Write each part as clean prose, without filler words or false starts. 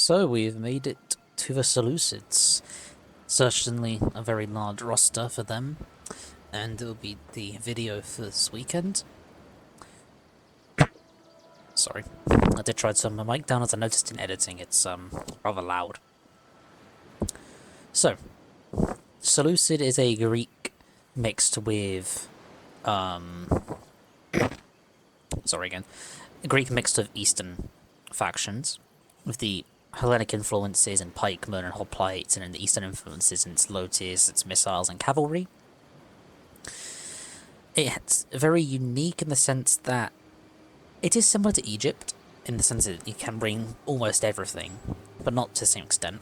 So we've made it to the Seleucids. Certainly a very large roster for them, and it'll be the video for this weekend. Sorry, I did try to turn my mic down as I noticed in editing it's rather loud. So, Seleucid is a Greek mixed with sorry again, a Greek mixed with Eastern factions, with the Hellenic influences in pikemen and hoplites, and in the Eastern influences in its lotus, its missiles and cavalry. It's very unique in the sense that it is similar to Egypt, in the sense that you can bring almost everything, but not to the same extent.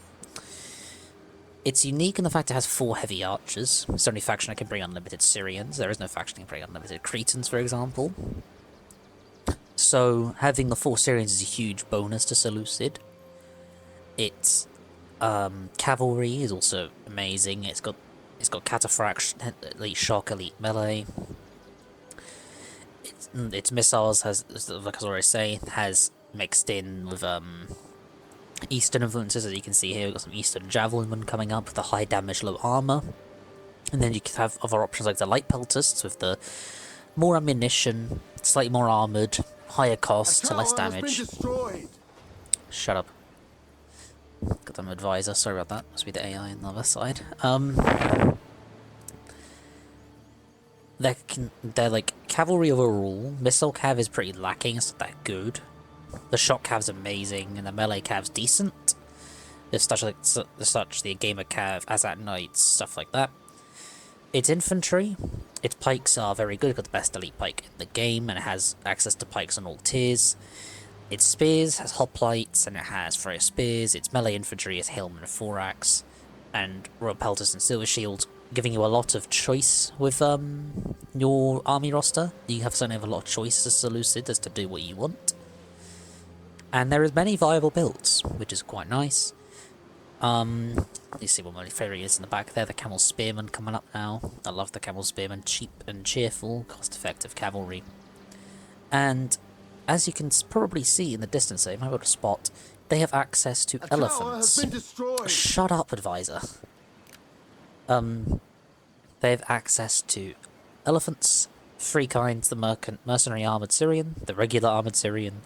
It's unique in the fact it has 4 heavy archers. It's the only faction that can bring unlimited Syrians. There is no faction that can bring unlimited Cretans, for example. So having the 4 Syrians is a huge bonus to Seleucid. Its cavalry is also amazing. It's got cataphracts, elite shock, elite melee. Its missiles has, like I already say, has mixed in with Eastern influences, as you can see here. We've got some Eastern javelinmen coming up with the high damage, low armor. And then you can have other options like the light peltists with the more ammunition, slightly more armored, higher cost, less damage. Shut up. Got them advisor, sorry about that. Must be the AI on the other side. They're like cavalry overall. Missile cav is pretty lacking, it's not that good. The shock cav's amazing, and the melee cav's decent. There's such the gamer cav as at night, stuff like that. Its infantry, its pikes are very good. It's got the best elite pike in the game, and it has access to pikes on all tiers. Its spears has hoplites, and it has Freya spears. Its melee infantry is helm and thorax, and royal pelters and silver shields, giving you a lot of choice with your army roster. You certainly have a lot of choices as Seleucid as to do what you want. And there is many viable builds, which is quite nice. You see what my favourite is in the back there, the camel spearman coming up now. I love the camel spearman, cheap and cheerful, cost-effective cavalry. And as you can probably see in the distance there, you might be able to spot, they have access to elephants. Shut up, advisor. They have access to elephants, 3 kinds, the mercenary armoured Syrian, the regular armoured Syrian,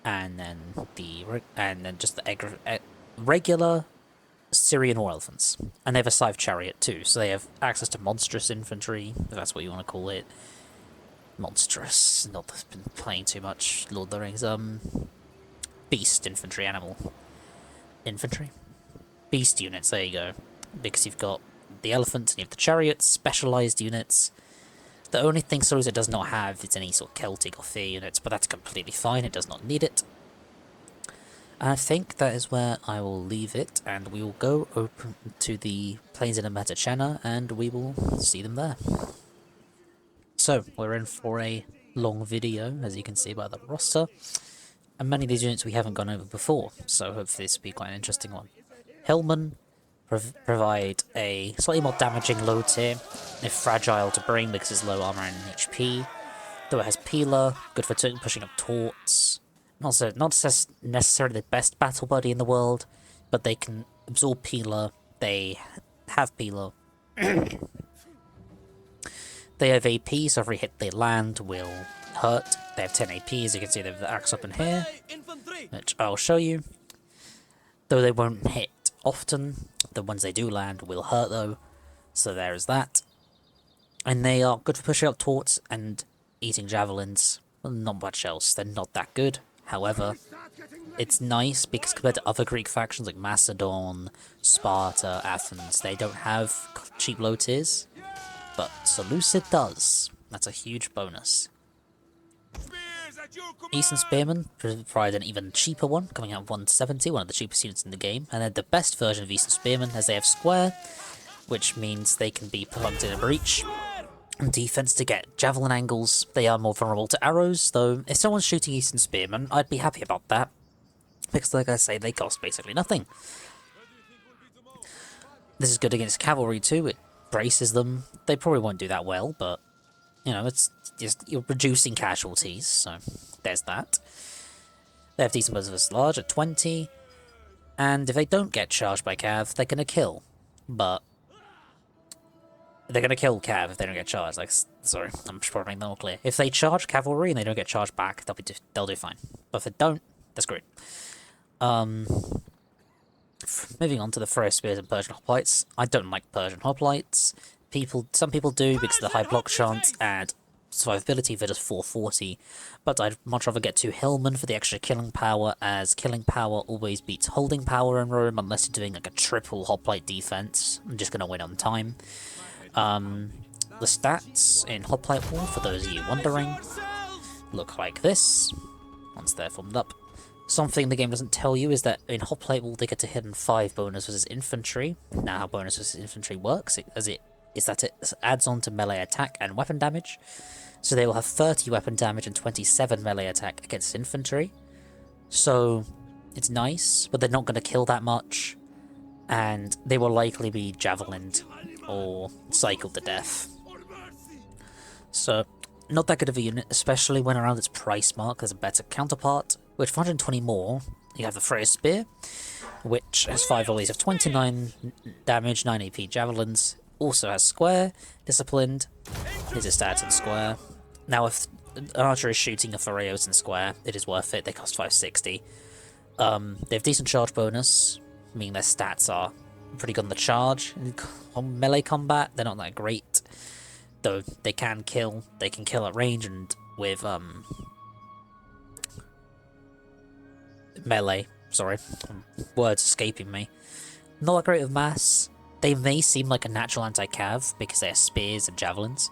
and then just the regular Syrian war elephants. And they have a scythe chariot too, so they have access to monstrous infantry, if that's what you want to call it. Monstrous, not that I've been playing too much Lord of the Rings. Beast infantry, animal infantry. Beast units, there you go. Because you've got the elephants and you have the chariots, specialised units. The only thing Seleucid does not have is any sort of Celtic or Fae units, but that's completely fine, it does not need it. And I think that is where I will leave it, and we will go open to the plains in the Metachena, and we will see them there. So, we're in for a long video, as you can see by the roster, and many of these units we haven't gone over before, so hopefully this will be quite an interesting one. Hillmen provide a slightly more damaging low tier, if fragile to bring because it's low armor and HP, though it has Peeler, good for pushing up taunts. Not necessarily the best battle buddy in the world, but they can absorb Peeler, they have Peeler. They have AP, so every hit they land will hurt. They have 10 AP, as you can see they have the axe up in here, which I'll show you. Though they won't hit often, the ones they do land will hurt though, so there is that. And they are good for pushing up taunts and eating javelins, well, not much else, they're not that good. However, it's nice because compared to other Greek factions like Macedon, Sparta, Athens, they don't have cheap low tiers, but Seleucid does. That's a huge bonus. Eastern Spearmen provide an even cheaper one, coming out at 170, one of the cheapest units in the game. And then the best version of Eastern Spearmen, as they have Square, which means they can be plugged in a breach. And defense to get javelin angles. They are more vulnerable to arrows, though if someone's shooting Eastern Spearmen, I'd be happy about that. Because like I say, they cost basically nothing. This is good against cavalry too, it braces them. They probably won't do that well, but you know, it's just you're reducing casualties, so there's that. They have decent bonus large at 20. And if they don't get charged by Cav, they're gonna kill. But they're gonna kill Cav if they don't get charged. Like, sorry, I'm just probably making that more clear. If they charge cavalry and they don't get charged back, they'll do fine. But if they don't, they're screwed. Moving on to the Pharaoh Spears and Persian Hoplites. I don't like Persian Hoplites. Some people do because of the high block chance and survivability for just 440, but I'd much rather get 2 Hillmen for the extra killing power, as killing power always beats holding power in Rome unless you're doing like a triple Hoplite defense. I'm just gonna win on time. The stats in Hoplite War, for those of you wondering, look like this once they're formed up. Something the game doesn't tell you is that in Hoplite War they get to hit on 5 bonus versus infantry. Now how bonus versus infantry works is that it adds on to melee attack and weapon damage. So they will have 30 weapon damage and 27 melee attack against infantry. So it's nice, but they're not going to kill that much. And they will likely be javelined or cycled to death. So not that good of a unit, especially when around its price mark there's a better counterpart. With 420 more, you have the Pharaoh Spear, which has 5 volleys of 29 damage, 9 AP javelins. Also has Square, Disciplined. Here's his stats in Square. Now, if an archer is shooting a Pharaohs in Square, it is worth it. They cost 560. They have decent charge bonus, meaning their stats are pretty good on the charge. On melee combat, they're not that great, though they can kill. They can kill at range and with melee. Sorry, words escaping me. Not that great with mass. They may seem like a natural anti-cav because they have spears and javelins,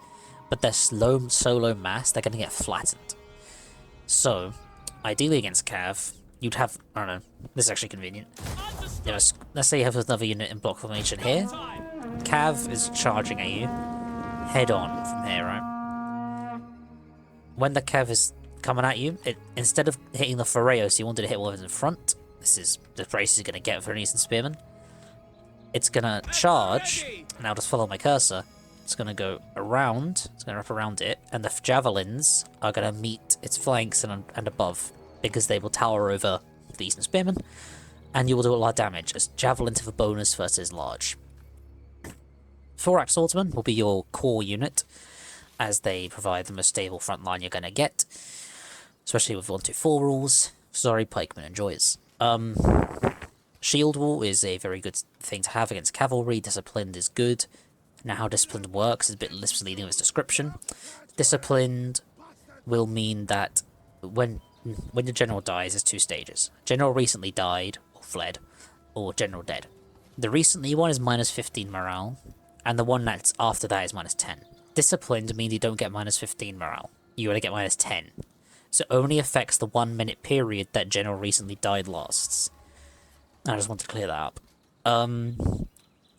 but they're slow solo mass, they're going to get flattened. So, ideally against cav, you'd have, I don't know, this is actually convenient. You know, let's say you have another unit in block formation here. Cav is charging at you, head on from here, right? When the cav is coming at you, instead of hitting the Pharaohs you wanted to hit whatever's in front, this is the price you're going to get for an Eastern Spearman. It's gonna charge, now just follow my cursor, it's gonna go around, it's gonna wrap around it, and the javelins are gonna meet its flanks and above, because they will tower over the Eastern Spearman, and you will do a lot of damage, as javelins have a bonus versus large. Thorax Swordsman will be your core unit, as they provide the most stable front line you're gonna get, especially with 1-2-4 rules. Sorry, pikemen and choise. Shield Wall is a very good thing to have against cavalry. Disciplined is good. Now how Disciplined works is a bit misleading of its description. Disciplined will mean that when the general dies, there's 2 stages. General recently died, or fled, or general dead. The recently one is minus 15 morale, and the one that's after that is minus 10. Disciplined means you don't get minus 15 morale. You only get minus 10. So it only affects the 1 minute period that general recently died lasts. I just want to clear that up.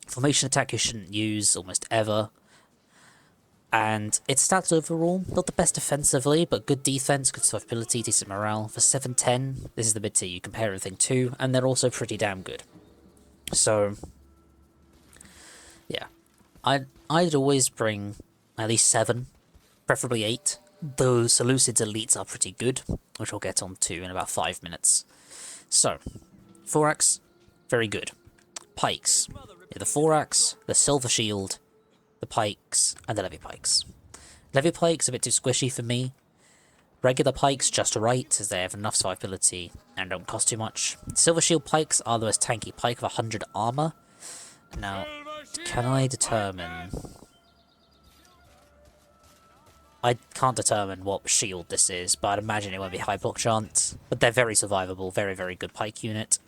Formation attack you shouldn't use almost ever. And its stats overall, not the best defensively, but good defense, good survivability, decent morale. For 710, this is the mid tier you compare everything to, and they're also pretty damn good. So, yeah. I'd always bring at least 7, preferably 8. Those Seleucid's elites are pretty good, which we'll get on to in about 5 minutes. So, Thorax, very good. Pikes. The Thorax, the Silver Shield, the Pikes, and the Levy Pikes. Levy Pikes a bit too squishy for me. Regular Pikes just right, as they have enough survivability and don't cost too much. Silver Shield Pikes are the most tanky pike of 100 armor. Now, can I determine... I can't determine what shield this is, but I'd imagine it won't be high block chance. But they're very survivable, very, very good pike unit.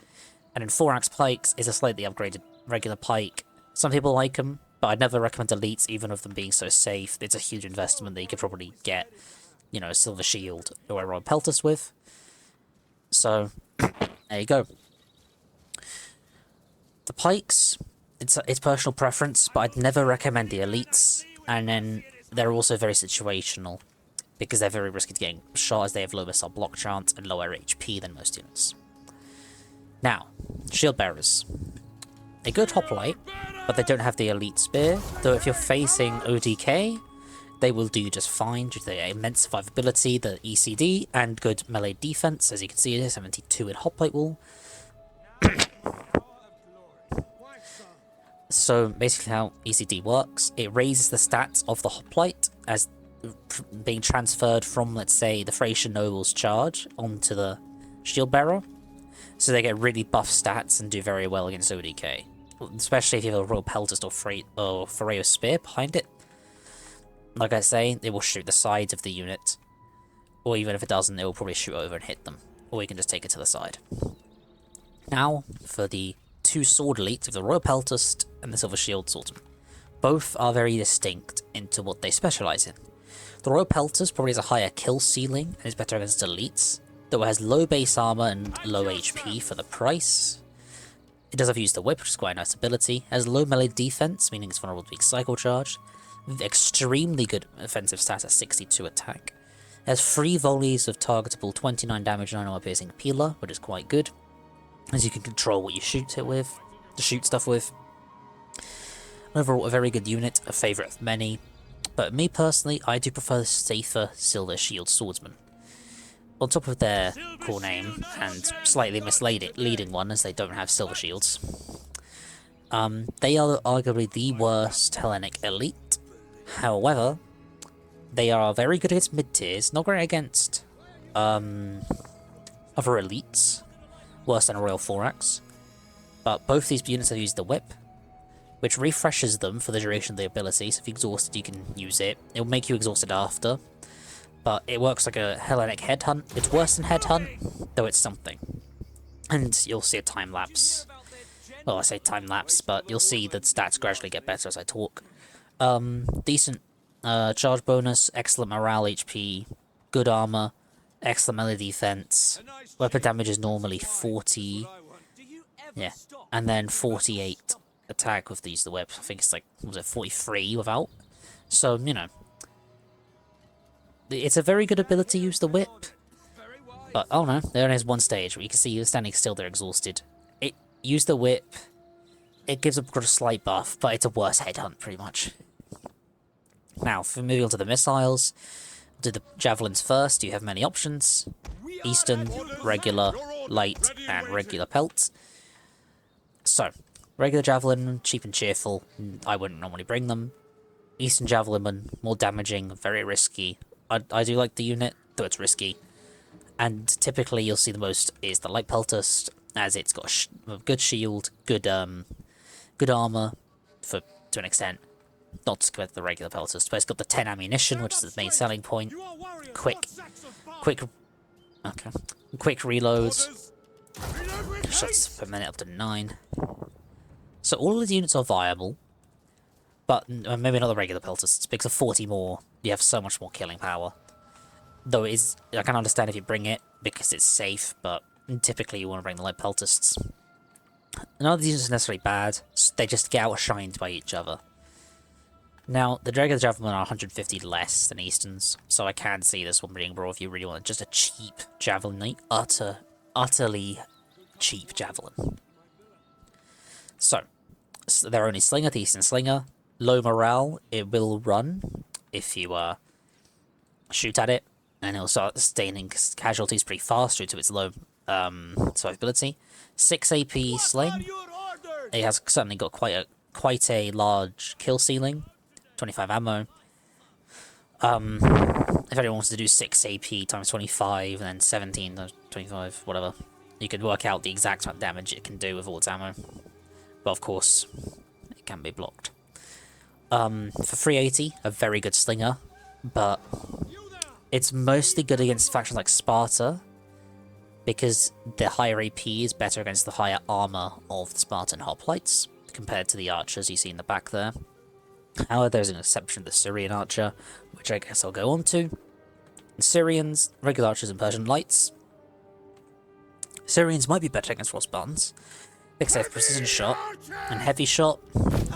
And in Thorax Pikes is a slightly upgraded regular pike. Some people like them, but I'd never recommend elites, even of them being so safe. It's a huge investment that you could probably get, you know, a Silver Shield or a Royal Peltus with. So, there you go. The pikes, it's personal preference, but I'd never recommend the elites. And then they're also very situational, because they're very risky to getting shot, as they have low missile block chance and lower HP than most units. Now, Shield Bearers. A good hoplite, but they don't have the elite spear, though if you're facing ODK, they will do just fine due to their immense survivability, the ECD, and good melee defense. As you can see, it is 72 in Hoplite Wall. So basically how ECD works, it raises the stats of the hoplite as being transferred from, let's say, the Thracian noble's charge onto the shield bearer. So they get really buff stats and do very well against ODK. Especially if you have a Royal Peltist or Foray Spear behind it. Like I say, it will shoot the sides of the unit. Or even if it doesn't, it will probably shoot over and hit them. Or you can just take it to the side. Now, for the two sword elites of the Royal Peltist and the Silver Shield Swordsman. Both are very distinct into what they specialise in. The Royal Peltist probably has a higher kill ceiling and is better against elites, though it has low base armor and low HP for the price. It does have used the whip, which is quite a nice ability. It has low melee defense, meaning it's vulnerable to being cycle charged. Extremely good offensive stats at 62 attack. It has 3 volleys of targetable 29 damage and 9 armor piercing peeler, which is quite good, as you can control what you shoot it with, to shoot stuff with. Overall, a very good unit, a favourite of many, but me personally, I do prefer the safer Silver Shield Swordsman. On top of their cool name, and slightly misleading one, as they don't have silver shields, they are arguably the worst Hellenic elite. However, they are very good against mid-tiers, not great against other elites, worse than a Royal Thorax, but both these units have used the whip, which refreshes them for the duration of the ability, so if you're exhausted you can use it. It will make you exhausted after, but it works like a Hellenic headhunt. It's worse than headhunt, though it's something. And you'll see a time lapse. Well, I say time lapse, but you'll see the stats gradually get better as I talk. Decent charge bonus, excellent morale HP, good armor, excellent melee defense. Weapon damage is normally 40. Yeah, and then 48 attack with the whip. I think it's like, was it 43 without? So, you know, it's a very good ability to use the whip. But, oh no, there only has one stage where you can see you're standing still, they're exhausted. Use the whip. It gives a slight buff, but it's a worse headhunt, pretty much. Now, for moving on to the missiles, do the javelins first. You have many options: Eastern, regular, light, and regular pelts. So, regular javelin, cheap and cheerful. I wouldn't normally bring them. Eastern javelin, more damaging, very risky. I do like the unit, though it's risky. And typically, you'll see the most is the light peltist, as it's got a good shield, good armor, to an extent. Not to compare to the regular peltist, but it's got the 10 ammunition, which is the main selling point. Quick reloads. Shots per minute up to 9. So all of the units are viable, but maybe not the regular peltists, because of 40 more, you have so much more killing power. Though it is, I can understand if you bring it, because it's safe, but typically you want to bring the light peltists. None of these units are necessarily bad, they just get outshined by each other. Now, the regular javelin are 150 less than Easterns, so I can see this one being brought if you really want just a cheap javelin, utterly cheap javelin. So they're only slinger, the Eastern slinger, low morale, it will run if you shoot at it, and it'll start sustaining casualties pretty fast due to its low survivability. 6 AP sling, it has certainly got quite a large kill ceiling. 25 ammo. If anyone wants to do 6 AP times 25 and then 17 times 25, whatever, you could work out the exact amount of damage it can do with all its ammo. But of course, it can be blocked. For 380, a very good slinger, but it's mostly good against factions like Sparta, because the higher AP is better against the higher armor of the Spartan hoplites, compared to the archers you see in the back there. However, there's an exception, the Syrian archer, which I guess I'll go on to. Syrians, regular archers and Persian lights. Syrians might be better against Royal Spartans, because they have precision shot and heavy shot,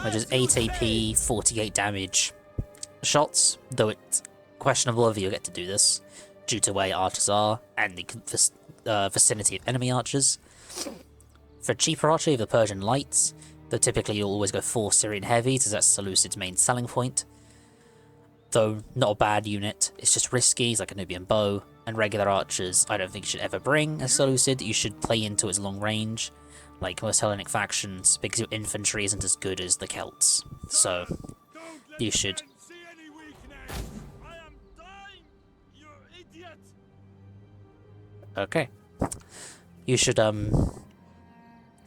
which is 8 AP, 48 damage shots, though it's questionable if you'll get to do this, due to where archers are and the vicinity of enemy archers. For cheaper archer, you have the Persian lights, though typically you'll always go for Syrian heavies, as that's Seleucid's main selling point. Though not a bad unit, it's just risky, it's like a Nubian bow, and regular archers I don't think you should ever bring as Seleucid. You should play into its long range, like most Hellenic factions, because your infantry isn't as good as the Celts. So you should. Okay. You should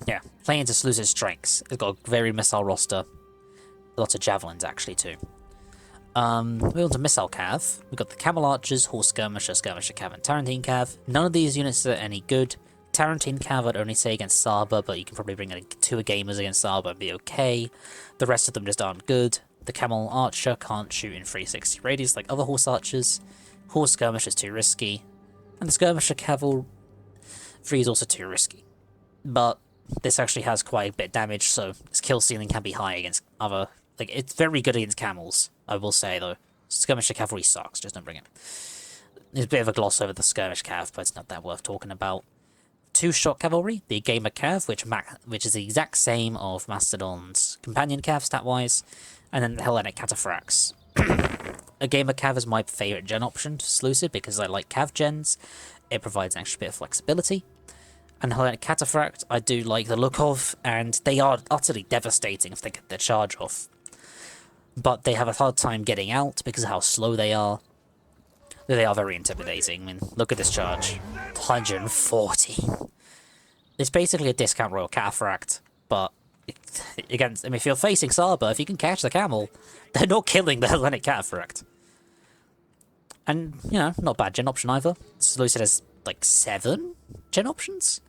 yeah, play into Seleucid's strengths. It's got a very missile roster. Lots of javelins actually too. Moving on to Missile Cav. We've got the Camel Archers, Horse Skirmisher, Skirmisher Cav, and Tarentine Cav. None of these units are any good. Tarentine Cav I'd only say against Saba, but you can probably bring two gamers against Saba and be okay. The rest of them just aren't good. The Camel Archer can't shoot in 360 radius like other Horse Archers. Horse Skirmisher is too risky. And the Skirmisher Cavalry is also too risky. But this actually has quite a bit of damage, so its kill ceiling can be high against other... Like, it's very good against camels, I will say, though. Skirmisher Cavalry sucks, just don't bring it. There's a bit of a gloss over the Skirmish Cav, but it's not that worth talking about. Two-shot Cavalry, the Gamer Cav, which is the exact same of Mastodon's Companion Cav, stat-wise, and then the Hellenic Cataphracts. A Gamer Cav is my favourite gen option to Seleucid, because I like Cav gens. It provides an extra bit of flexibility. And Hellenic Cataphract, I do like the look of, and they are utterly devastating if they get their charge off. But they have a hard time getting out because of how slow they are. They are very intimidating. I mean, look at this charge. 140. It's basically a discount Royal Cataphract, but against, I mean, if you're facing Saba, if you can catch the camel, they're not killing the Hellenic Cataphract. And, you know, not a bad gen option either. Seleucid has, like, 7 gen options.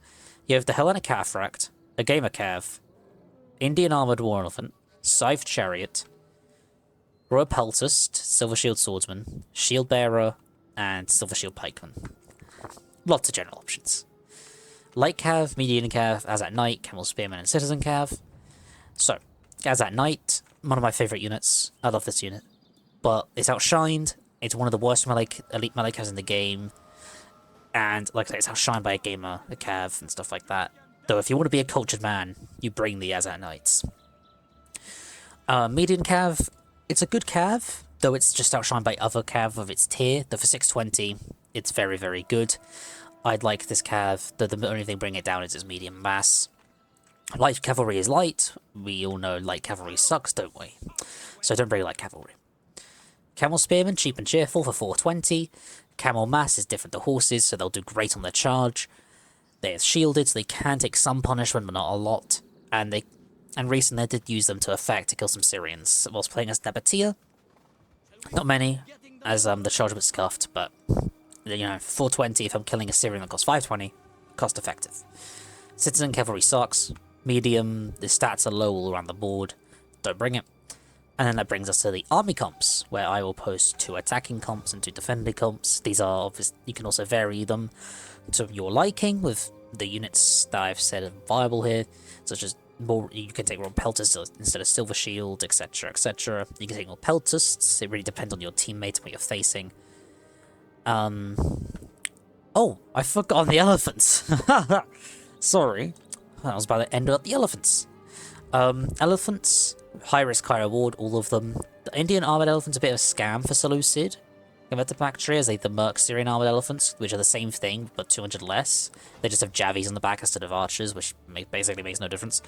You have the Hellenic Cataphract, a Gamer Cav, Indian Armored War Elephant, Scythed Chariot, Royal Peltist, Silver Shield Swordsman, Shield Bearer, and Silver Shield Pikeman. Lots of general options. Light Cav, Median Cav, As at Night, Camel Spearman, and Citizen Cav. So, As at Night, one of my favourite units. I love this unit. But it's outshined. It's one of the worst elite melee Cavs in the game. And, like I say, it's outshined by a Gamer, a Cav, and stuff like that. Though, if you want to be a cultured man, you bring the As at Nights. Median Cav, it's a good Cav, though it's just outshined by other Cav of its tier. Though for 620, it's very, very good. I'd like this Cav, though the only thing bringing it down is its medium mass. Light Cavalry is light. We all know light cavalry sucks, don't we? So don't bring light cavalry. Camel Spearmen, cheap and cheerful for 420. Camel Mass is different to horses, so they'll do great on their charge. They're shielded, so they can take some punishment, but not a lot. And recently I did use them to effect to kill some Syrians whilst playing as Nabatea. Not many, as the charge was scuffed, but you know, 420 if I'm killing a Syrian that costs 520, cost effective. Citizen Cavalry sucks. Medium, the stats are low all around the board. Don't bring it. And then that brings us to the army comps, where I will post 2 attacking comps and 2 defending comps. These are obvious. You can also vary them to your liking with the units that I've said are viable here, such as more. You can take more peltists instead of silver shield, etc., etc. You can take more peltists. It really depends on your teammate and what you're facing. Oh, I forgot on the elephants. Sorry, I was about to end up the elephants. Elephants. High risk, high reward, all of them. The Indian armored elephant's a bit of a scam for Seleucid compared to Bactria, as they the Merc Syrian armored elephants, which are the same thing but 200 less. They just have javies on the back instead of archers, which basically makes no difference.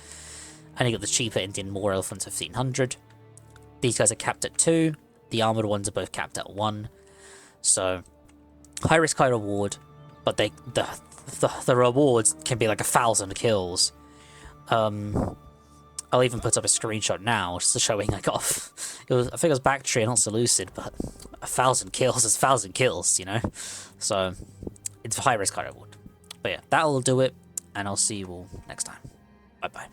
And you got the cheaper Indian Moor elephants of 1500. These guys are capped at 2. The armored ones are both capped at 1. So high risk, high reward, but the rewards can be like 1,000 kills. I'll even put up a screenshot now, just showing I got off. I think it was Bactria, not Seleucid, but 1,000 kills is 1,000 kills, you know? So, it's high risk, high reward. But yeah, that'll do it, and I'll see you all next time. Bye-bye.